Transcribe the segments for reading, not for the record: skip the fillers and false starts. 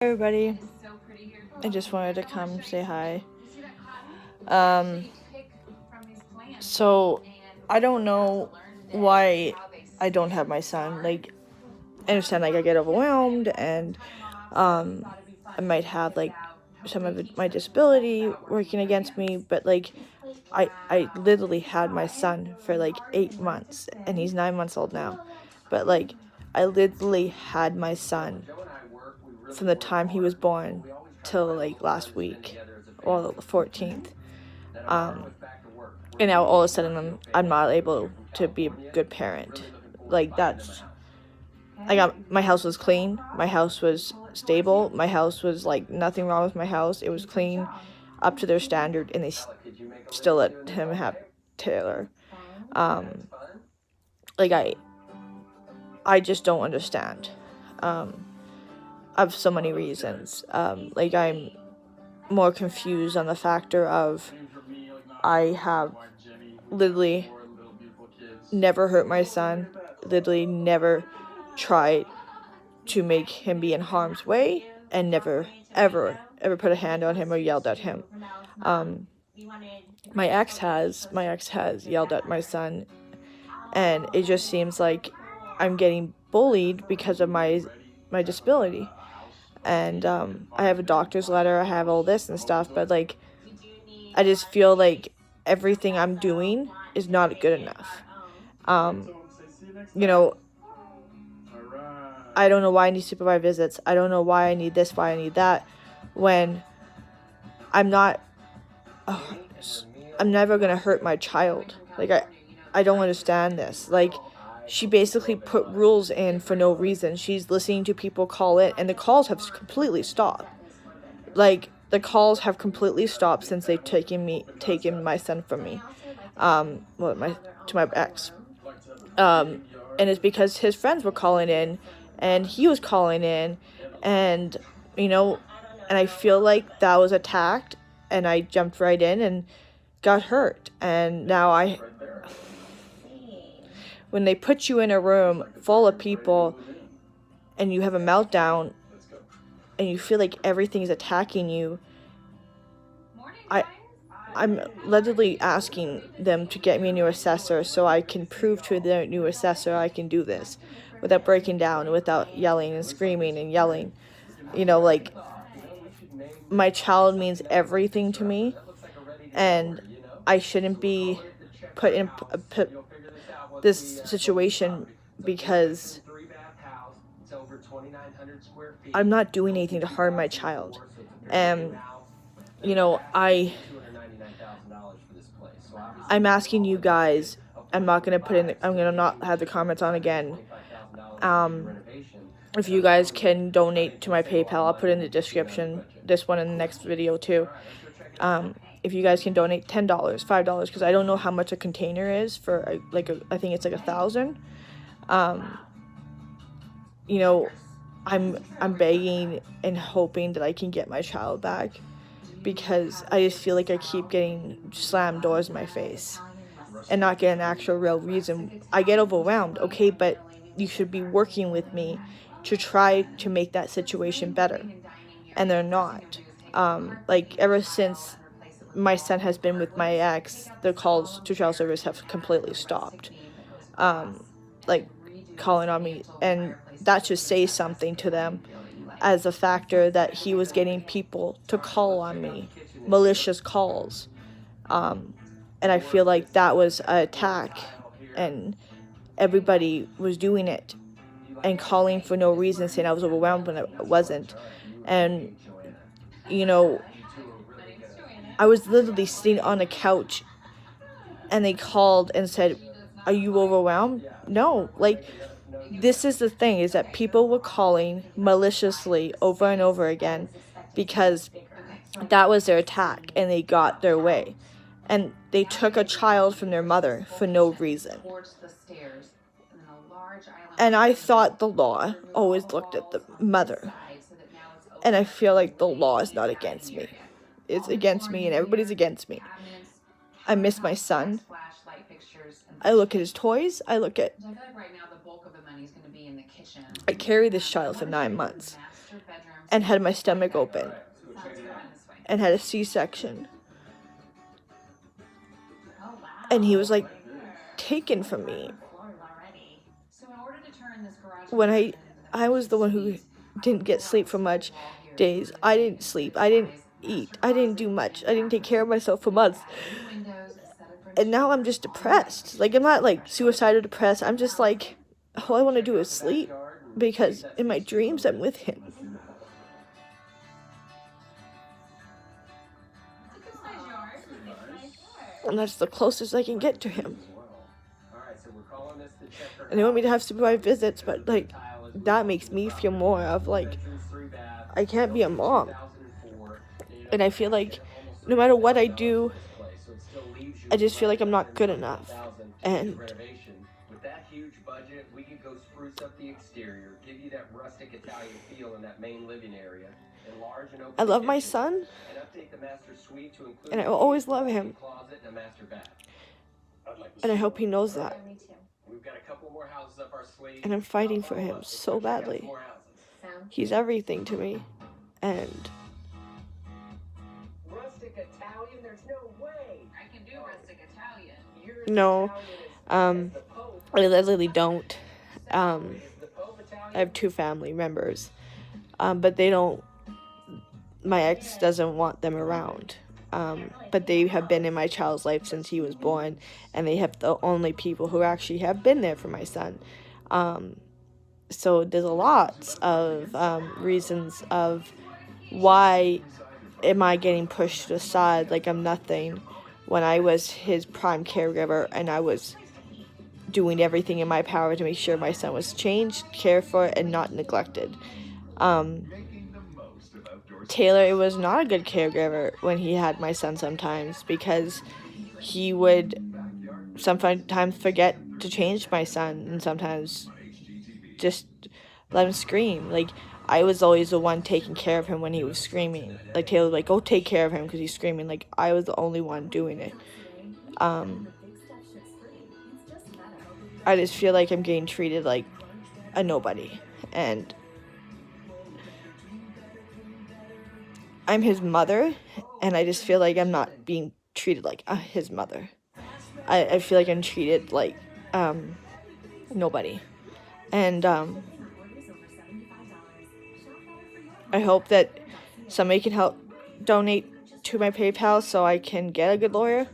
Everybody, I just wanted to come say hi. Um, so I don't know why I don't have my son. Like, I understand, like, I get overwhelmed and I might have like some of my disability working against me, but like I literally had my son for like 8 months and he's 9 months old now. But like I literally had my son from the time he was born till like last week or the 14th. And now all of a sudden I'm not able to be a good parent. Like that's I got my house was clean, my house was stable, my house was like nothing wrong with my house. It was clean up to their standard and they still let him have Taylor. Um like I just don't understand. Of so many reasons. Like I'm more confused on the factor of I have literally never hurt my son, literally never tried to make him be in harm's way, and never ever put a hand on him or yelled at him. My ex has yelled at my son, and it just seems like I'm getting bullied because of my disability. And I have a doctor's letter, I have all this and stuff, but like I just feel like everything I'm doing is not good enough. You know, I don't know why I need supervised visits. I don't know why I need this, why I need that, when I'm not, I'm never gonna hurt my child. Like I don't understand this. Like she basically put rules in for no reason. She's listening to people call it, and the calls have completely stopped. Like the calls have completely stopped since they've taken my son from me. To my ex. And it's because his friends were calling in, and he was calling in, and you know, and I feel like that was attacked, and I jumped right in and got hurt, and now when they put you in a room full of people and you have a meltdown and you feel like everything is attacking you, I'm literally asking them to get me a new assessor so I can prove to the new assessor I can do this without breaking down, without yelling and screaming and yelling. You know, like, my child means everything to me, and I shouldn't be put in this situation because I'm not doing anything to harm my child. And you know, I'm asking you guys, I'm gonna not have the comments on again. If you guys can donate to my PayPal, I'll put in the description, this one in the next video too. If you guys can donate $10, $5, because I don't know how much a container is for I think it's like 1,000. You know, I'm begging and hoping that I can get my child back, because I just feel like I keep getting slammed doors in my face and not get an actual real reason. I get overwhelmed, okay, but you should be working with me to try to make that situation better, and they're not. Like ever since my son has been with my ex, the calls to child service have completely stopped. Like calling on me, and that should say something to them as a factor that he was getting people to call on me, malicious calls. And I feel like that was an attack, and everybody was doing it and calling for no reason, saying I was overwhelmed when I wasn't. And you know, I was literally sitting on a couch and they called and said, "Are you overwhelmed?" No. Like, this is the thing, is that people were calling maliciously over and over again because that was their attack and they got their way. And they took a child from their mother for no reason. And I thought the law always looked at the mother. And I feel like the law is not against me. It's against me, and everybody's against me. I miss my son. I look at his toys. I carry this child for 9 months. and had my stomach open and had a C-section. And he was like taken from me. When I was the one who didn't get sleep for much days. I didn't sleep. I didn't eat. I didn't do much. I didn't take care of myself for months. And now I'm just depressed. Like, I'm not like suicidal depressed. I'm just like, all I want to do is sleep, because in my dreams I'm with him. And that's the closest I can get to him. And they want me to have supervised visits, but like, that makes me feel more of like, I can't be a mom. And I feel like no matter what I do, I just feel like I'm not good enough. And with that huge budget, we could go spruce up the exterior, give you that rustic Italian feel in that main living area. Enlarge and open I love my son, and update the master suite to include and I will always love him. closet and a master bath. And I hope he knows that. We've got a couple more houses up our sleeve. And I'm fighting for him so badly. He's everything to me. And Rustic Italian? There's no way. I can do rustic Italian. no, I literally don't. I have 2 family members, but they don't. My ex doesn't want them around. But they have been in my child's life since he was born, and they have the only people who actually have been there for my son. So there's a lot of reasons of why am I getting pushed aside like I'm nothing, when I was his prime caregiver and I was doing everything in my power to make sure my son was changed, cared for, and not neglected. Taylor, it was not a good caregiver when he had my son sometimes, because he would sometimes forget to change my son, and sometimes just let him scream. Like, I was always the one taking care of him when he was screaming. Like, Taylor was like, go take care of him because he's screaming. Like, I was the only one doing it. I just feel like I'm getting treated like a nobody, and I'm his mother, and I just feel like I'm not being treated like his mother. I feel like I'm treated like nobody. And I hope that somebody can help donate to my PayPal so I can get a good lawyer.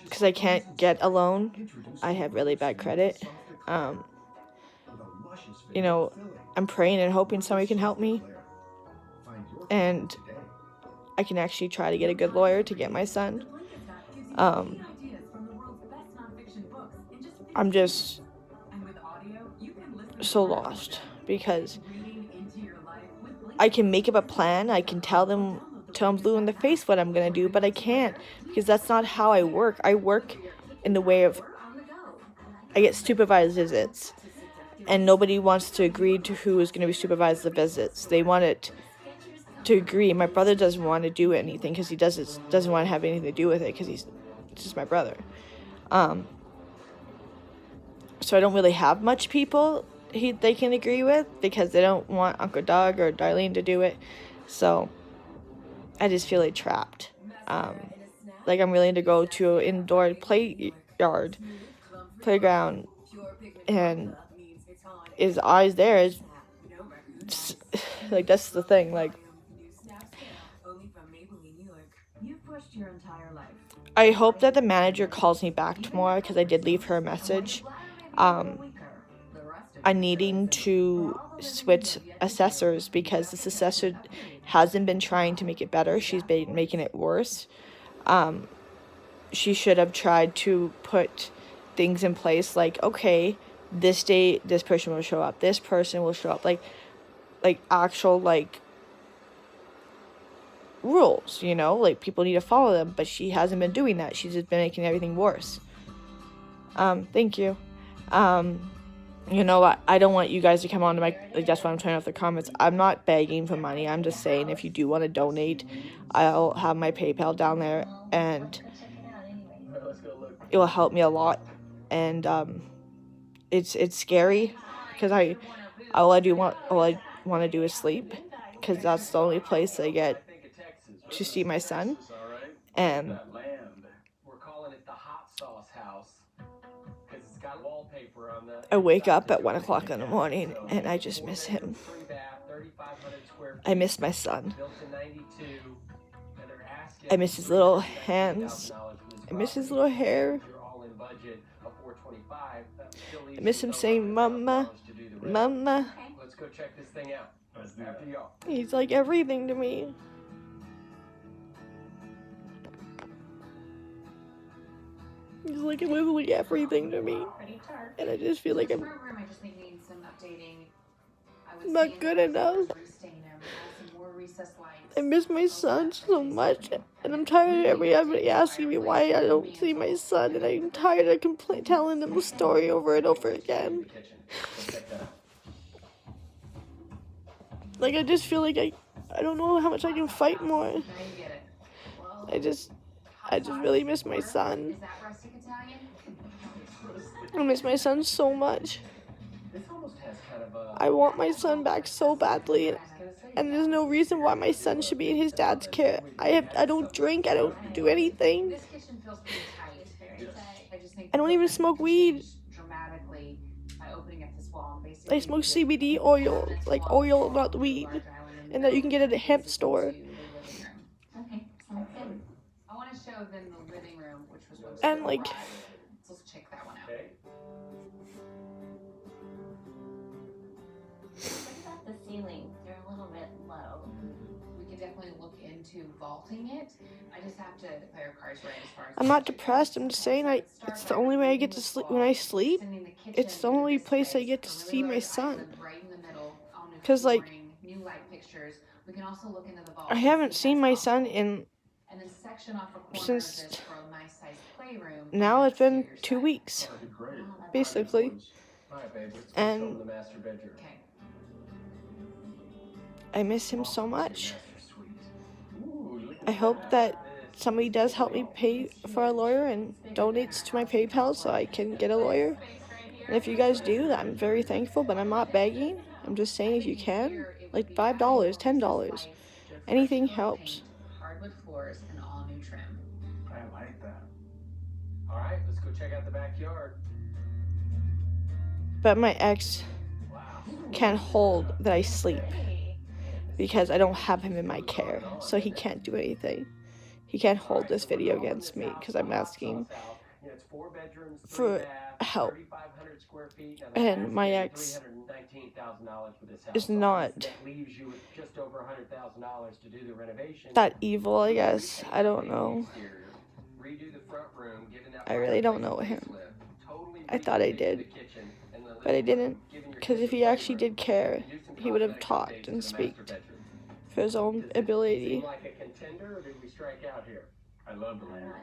Because I can't get a loan. I have really bad credit. You know, I'm praying and hoping somebody can help me. And I can actually try to get a good lawyer to get my son. I'm just so lost, because I can make up a plan. I can tell them till I'm blue in the face what I'm gonna do, but I can't, because that's not how I work. I work in the way of, I get supervised visits, and nobody wants to agree to who is gonna be supervised the visits. They want it to agree. My brother doesn't want to do anything because he doesn't want to have anything to do with it, because he's just my brother. So I don't really have much people they can agree with, because they don't want Uncle Doug or Darlene to do it. So I just feel like trapped. Like, I'm willing to go to an indoor playground, and his eyes there is like, that's the thing. Like, I hope that the manager calls me back tomorrow, because I did leave her a message. I'm needing to switch assessors, because this assessor hasn't been trying to make it better. She's been making it worse. She should have tried to put things in place like, okay, this day this person will show up, this person will show up, like actual like rules, you know, like people need to follow them. But she hasn't been doing that. She's just been making everything worse. Thank you. You know, I don't want you guys to come on to my, like, that's why I'm turning off the comments. I'm not begging for money. I'm just saying, if you do want to donate, I'll have my PayPal down there, and it will help me a lot. And it's scary, because all I want to do is sleep, because that's the only place I get to see my son. And We're calling it the hot sauce house because it's got wallpaper on the. I wake up at 1 o'clock in the morning and I just miss him. I miss my son. I miss his little hands. I miss his little hair. I miss him saying, "Mama, Mama." Let's go check this thing out. After y'all. He's like everything to me. He's like literally everything to me. And I just feel like I'm Program, I just think needs some updating. I would not say good that enough. restain them, add some more recessed lights. I miss my son so much, and I'm tired of everybody asking me why I don't see my son, and I'm tired of telling them the story over and over again. Like, I just feel like I don't know how much I can fight more. Now you get it. Well, I just really miss my son. is that rustic Italian? I miss my son so much. This almost has kind of a. I want my son back so badly, and there's no reason why my son should be in his dad's care. I don't drink, I don't do anything. This kitchen feels pretty tight. It's very tight. I just think I don't even smoke weed. dramatically by opening up this wall and basically. I smoke CBD oil, like oil, not weed, and that you can get at a hemp store. Okay, sounds good. I want to show them the living room, which was supposed And, to like, arrive. So let's check that one out. Okay. What about the ceilings? They're a little bit low. We could definitely look into vaulting it. I just have to play our cards right as far as. I'm not depressed, I'm just saying it's the only way I get to sleep. When I sleep, it's the only place I get to see my son. 'Cause, like, I haven't seen my son since now it's been 2 weeks, basically. Alright, babe, let's And- show them the master bedroom. Okay. I miss him so much. Master suite. Ooh, look at I hope that this. somebody does help me pay for a lawyer and donates to my PayPal so I can get a lawyer. And if you guys do, I'm very thankful, but I'm not begging. I'm just saying if you can, like $5, $10, anything helps. Hardwood floors and all new trim. I like that. Alright, let's go check out the backyard. But my ex Wow. can't hold that I sleep because I don't have him in my care, so he can't do anything. He can't hold this video against me because I'm asking Yeah, it's 4 bedrooms, 3 for baths, help. 3,500 square feet. Now, the And tax my is ex $319,000 for this house. is not That leaves you with just over $100,000 to do the renovation. that evil, I guess. I don't know. Exterior, redo the front room, giving that I really don't know fireplace him. a facelift, totally I thought I reconfigure did, the kitchen and the but I living didn't, room, giving your because if kids he a actually playroom. did care, Do some he would have cosmetic talked updates and to the master speaked bedroom. for his own Does this ability. seem like a contender, or did we strike out here? I love the land.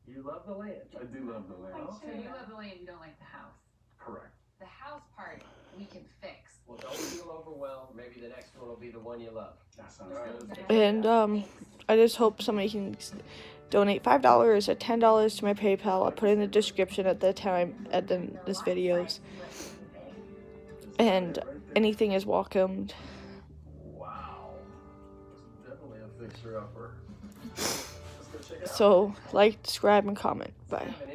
You love the land. I do love the land. So you love the land, you don't like the house. Correct. The house part we can fix. Well, don't feel overwhelmed. Maybe the next one will be the one you love. That sounds All right. good. And I just hope somebody can donate $5 or $10 to my PayPal. I'll put it in the description at the time at this videos. And anything is welcomed. Wow. It's definitely a fixer-upper. Let's go check it out. So like, subscribe, and comment. Bye. Have an